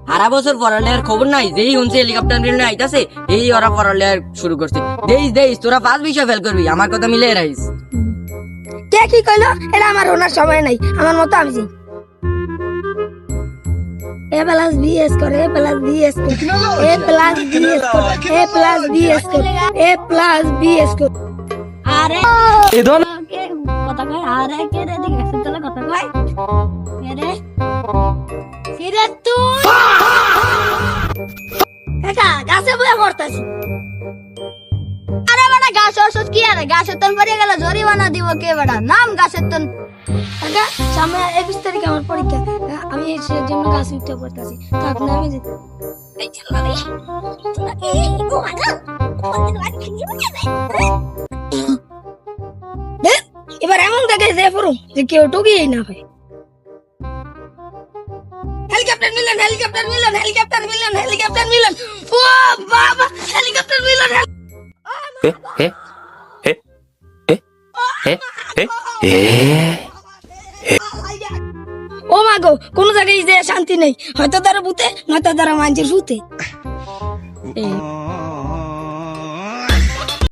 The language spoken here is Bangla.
সারা বছর পড়ালেখার খবর নাই, যেই শুনছে হেলিকপ্টার মিলে আইতাছে এই ওরা পড়ালেখা শুরু করছে। দেইস তোরা 5 বিষয় ফেল করবি, আমার কথা মিলে রাইস। কে কি কইলো এটা আমার ওনার সময় নাই, আমার মতো আমি যাই। A plus B square, A plus B square, A plus B square, A plus B square, A plus B square. আরে এদন কে কথা কয়? আরে কে রে দিকে আসলে কথা কয়? কে রে? কি রে তুই? এটা গাছে বইয়া পড়তাছি। আরে বড় গাছ ওষুধ কি আরে গাছের তন পড়ে গেল জরিমানা দিব কে বড়? নাম গাছের তন। কাকা সামনে 21 তারিখে আমার পরীক্ষা, আমি সেই জন্য গাছ উঠতে পড়তাছি। থাক না আমি যেতে। এই চল রে। তোরা কি ও মাগা? কোন বাড়ি ফিরে যাবে? দেখ, এবার এমন দেখে যে পড়ো যে কেউ টুকিয়েই না হয়। হেলিকপ্টার মিলন, হেলিকপ্টার মিলন, হেলিকপ্টার মিলন, হেলিকপ্টার মিলন। ও বাবা, হেলিকপ্টার মিলন। ও মা গো, কোন জায়গায় যে শান্তি নেই, হয়তো তারা ভূতে নয়তো তারা মানুষের ভূতে।